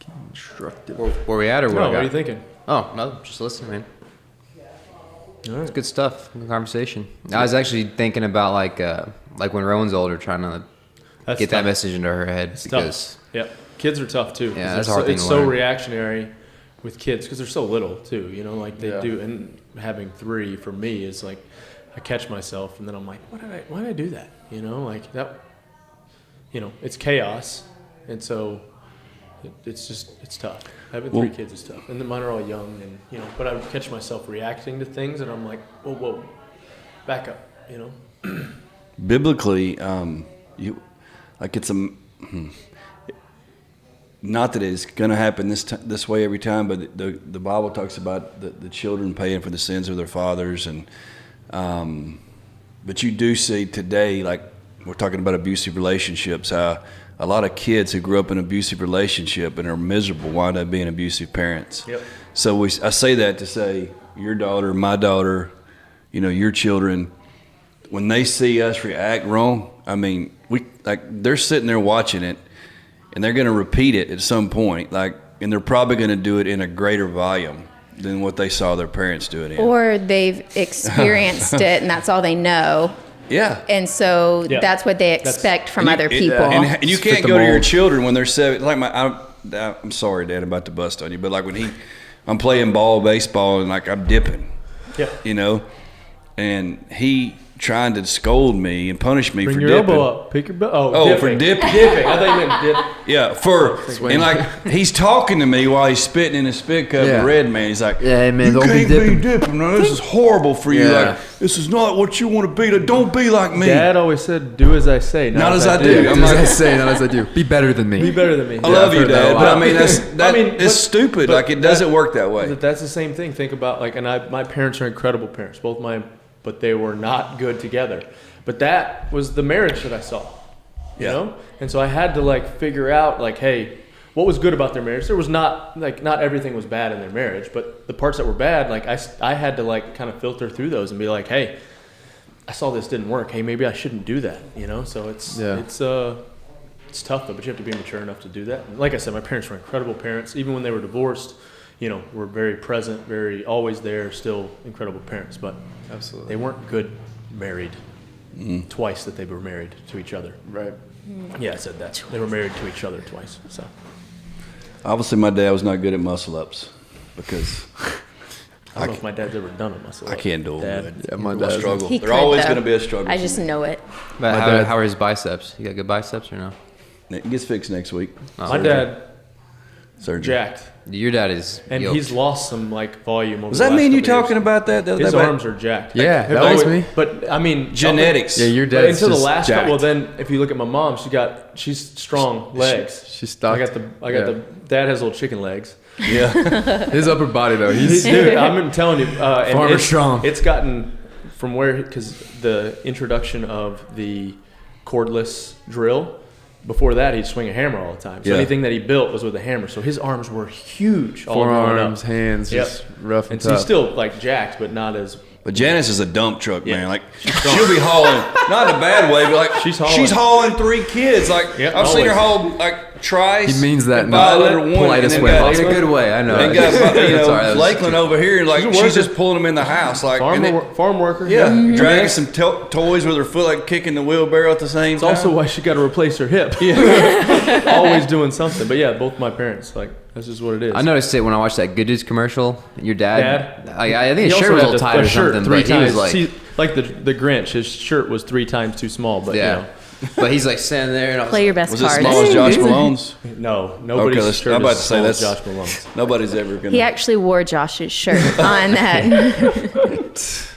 Constructive. Where we at or No, what? what are you thinking? Oh no, just listening, man. All right. It's good stuff. Good conversation. I was actually thinking about like when Rowan's older, trying to That's get that tough. message into her head It's because tough. Yeah, kids are tough too. 'cause Yeah, that's they're a hard thing It's to so learn. reactionary with kids because they're so little too. Like they Yeah. do. And having 3 for me is like, I catch myself and then I'm like, why did I do that? Like that. It's chaos, and so it's tough. Having 3 kids is tough, and then mine are all young, and but I catch myself reacting to things, and I'm like, whoa, back up. Biblically, not that it's going to happen this way every time, but the Bible talks about the children paying for the sins of their fathers, and but you do see today, like we're talking about abusive relationships, how a lot of kids who grew up in an abusive relationship and are miserable wind up being abusive parents. Yep. So I say that to say your daughter, my daughter, your children, when they see us react wrong, I mean, they're sitting there watching it, and they're going to repeat it at some point, and they're probably going to do it in a greater volume than what they saw their parents do it in. Or they've experienced it, and that's all they know. Yeah. And so that's what they expect from other people. And you can't go to your children when they're 7. I'm sorry, Dad, about to bust on you, but I'm playing baseball, and I'm dipping. Yeah. And he trying to scold me and punish me Bring for your dipping. elbow up. Pick your dipping. For dipping. Dipping. I thought you meant dip. Yeah, and he's talking to me while he's spitting in his spit cup of red, man. He's like, yeah, hey, man, you don't can't be dipping. No, this is horrible for you. Yeah. This is not what you want to be. Don't be like me. Dad always said, do as I say, not as I do. Do as I say, not as I do. Be better than me. Be better than me. I love you, Dad, but I mean, it's stupid. It doesn't work that way. That's the same thing. Think about, my parents are incredible parents, both mine, but they were not good together. But that was the marriage that I saw, you know? And so I had to figure out hey, what was good about their marriage? There was not everything was bad in their marriage, but the parts that were bad, I had to kind of filter through those and be like, hey, I saw this didn't work. Hey, maybe I shouldn't do that, So it's tough though, but you have to be mature enough to do that. And like I said, my parents were incredible parents. Even when they were divorced, were very present, very always there, still incredible parents, but absolutely they weren't good married. Twice that they were married to each other. Right. Yeah, I said that. They were married to each other twice. So obviously my dad was not good at muscle ups because I don't know if my dad's ever done a muscle up. I can't do them. Yeah, my dad struggle. He They're always could, going to be a struggle. I just know it. But how are his biceps? You got good biceps or no? It gets fixed next week. My dad surgery. jacked. Your dad is and yoked. he's lost some volume over Was the that last mean you couple talking years. about that? His arms are jacked. Yeah, that was me. But I mean genetics. Yeah, your But dad's until the just last jacked. couple. Well, then if you look at my mom, she's strong legs. She's stocked. I got the dad has little chicken legs. Yeah. His upper body though. He's Dude, I'm telling you, and Farmer strong. It's gotten from because the introduction of the cordless drill. Before that, he'd swing a hammer all the time. So anything that he built was with a hammer. So his arms were huge. All forearms, hands, just rough and and tough. so he's still jacked, but not as. But Janice is a dump truck, man. She'll be hauling, not in a bad way, but She's hauling 3 kids. I've seen her haul trice. He means that in the Violet one, politest and way then got, possible. In a good way, I know. And got Sorry, that was Lakeland over here, she's just pulling them in the house, Farm worker. Yeah, dragging some toys with her foot, kicking the wheelbarrow at the same It's time. also why she got to replace her hip. Always doing something. But yeah, both my parents, that's just what it is. I noticed it when I watched that Good Dudes commercial. Your dad? I think He his also shirt was a had little tight or something, three but he times. was See, the Grinch, his shirt was 3 times too small. But yeah. But he's standing there and I was Play your best Was it card. small as Josh Malone's? no, nobody's Okay, shirt I'm about is to say as small that's as Josh Malone's. Nobody's ever gonna. He actually wore Josh's shirt on that.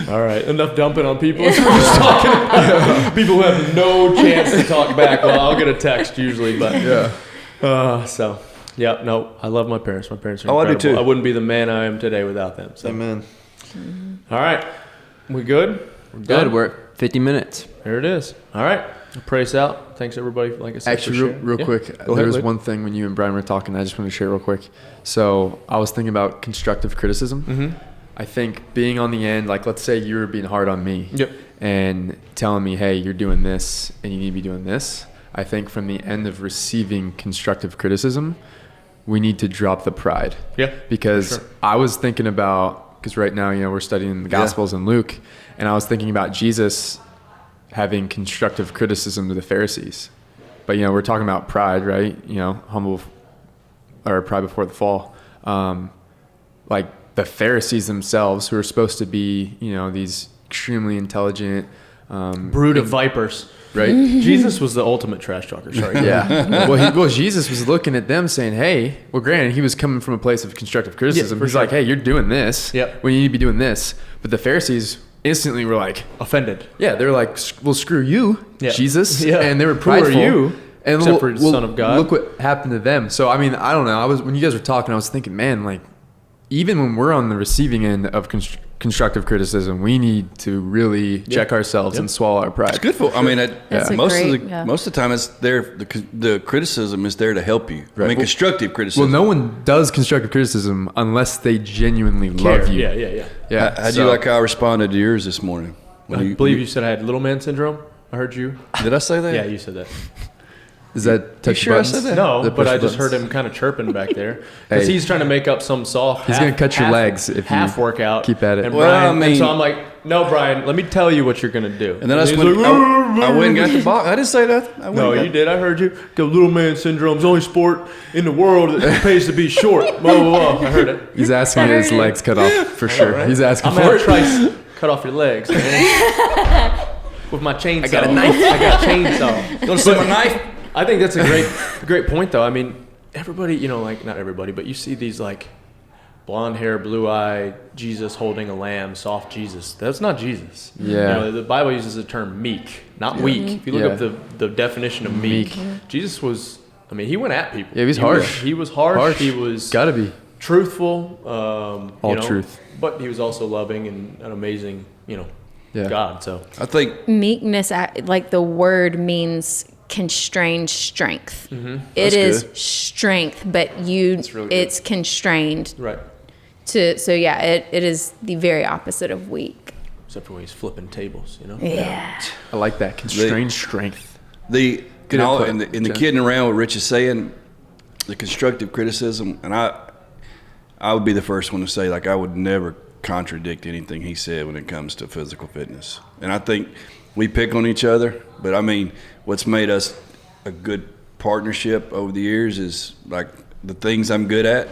All right, enough dumping on people. We're just talking about people who have no chance to talk back. Well, I'll get a text usually, but no, I love my parents. My parents are incredible. I do too. I wouldn't be the man I am today without them. So. Amen. All right, we good? We're good. We're at 50 minutes. There it is. All right, I'll pray us out. Thanks everybody. Like I said, Actually, for real sharing. quick, Go there ahead, was Luke. one thing when you and Brian were talking I just want to share real quick. So I was thinking about constructive criticism. Mm-hmm. I think being on the end, let's say you were being hard on me and telling me, hey, you're doing this and you need to be doing this. I think from the end of receiving constructive criticism, we need to drop the pride. Yeah. Because I was thinking about, because right now, we're studying the Gospels in Luke, and I was thinking about Jesus having constructive criticism to the Pharisees. But, we're talking about pride, right? Humble, or pride before the fall. The Pharisees themselves, who are supposed to be, these extremely intelligent, Brood of vipers. right? Jesus was the ultimate trash talker. Sorry. Yeah. Well, Jesus was looking at them saying, hey, well, granted, he was coming from a place of constructive criticism. for He's sure. like, hey, you're doing this Yep. when you need to be doing this. But the Pharisees instantly were like, Offended. yeah, they're like, well, screw you, Yeah. Jesus. Yeah. And they were Who are prideful. you? And Except for the Son of God. Look what happened to them. So, I mean, I don't know. When you guys were talking, I was thinking, man, even when we're on the receiving end of constructive criticism, we need to really check ourselves and swallow our pride. It's good for. I mean, That's a most great- of the time, it's there. The criticism is there to help you. I mean, constructive criticism. Well, no one does constructive criticism unless they genuinely love you. Yeah. How'd you like how I responded to yours this morning? I believe you said I had little man syndrome. I heard you. Did I say that? Yeah, you said that. Is that touch sure I buttons? said that? No, The but I push just heard buttons? him kind of chirping back there because Hey. he's trying to make up some soft. He's gonna cut your legs if you half workout. keep at it. And, Well, Brian, I mean- and so I'm like, no, Brian, let me tell you what you're gonna do. And then I he's went. like, I went and got the box. I didn't say nothing. I went no, and you did. I heard you. Go, little man syndrome's the only sport in the world that pays to be short. Blah blah blah. I heard it. He's asking to get his legs cut off for sure. right? He's asking I'm for gonna it. try cut off your legs, man. With my chainsaw. I got a knife. I got a chainsaw. Gonna see my knife. I think that's a great point, though. I mean, everybody, like not everybody, but you see these like blonde hair, blue eye, Jesus holding a lamb, soft Jesus. That's not Jesus. Yeah. The Bible uses the term meek, not weak. If you look up the definition of meek, Jesus was. I mean, he went at people. Yeah, he was harsh. He was harsh. He was Gotta be. truthful. All truth. But he was also loving and an amazing, God. So I think Meekness, like the word means constrained strength. It is strength, but it's constrained right. so yeah, it is the very opposite of weak. Except for when he's flipping tables, Yeah. I like that. Constrained strength. the Good input, and the Jen. kidding around what Rich is saying, the constructive criticism, and I would be the first one to say, like, I would never contradict anything he said when it comes to physical fitness. And I think we pick on each other, but I mean, what's made us a good partnership over the years is like the things I'm good at,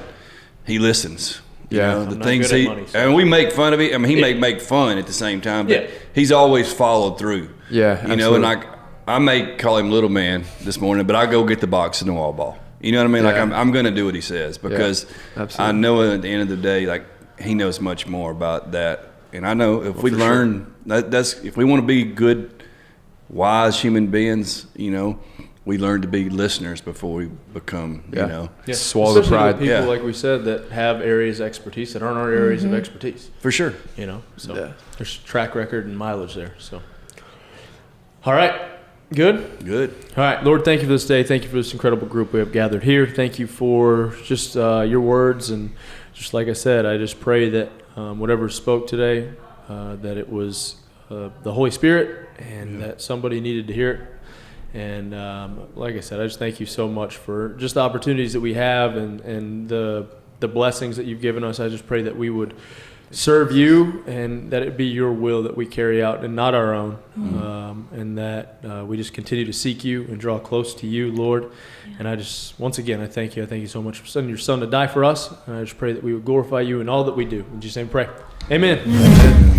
he listens. Yeah. The I'm not things good at he money, so- and we make fun of it. I mean, he may make fun at the same time, but Yeah. he's always followed through. Yeah, and absolutely. like I may call him little man this morning, but I go get the box and the wall ball. You know what I mean? Like Yeah. I'm going to do what he says because absolutely. I know at the end of the day, like he knows much more about that. And I know if we learn that's if we want to be good, wise human beings, we learn to be listeners before we become, Yeah. Swallow the Especially pride. with people Yeah. like we said that have areas of expertise that aren't our areas of expertise. for sure. So there's track record and mileage there. So, all right, good. Good. All right, Lord, thank you for this day. Thank you for this incredible group we have gathered here. Thank you for just your words, and just like I said, I just pray that whatever spoke today, that it was the Holy Spirit, and that somebody needed to hear it. And like I said, I just thank you so much for just the opportunities that we have and the blessings that you've given us. I just pray that we would serve you and that it be your will that we carry out and not our own. And that we just continue to seek you and draw close to you, Lord. And I just, once again, I thank you. I thank you so much for sending your son to die for us. And I just pray that we would glorify you in all that we do. In Jesus' name, pray. Amen.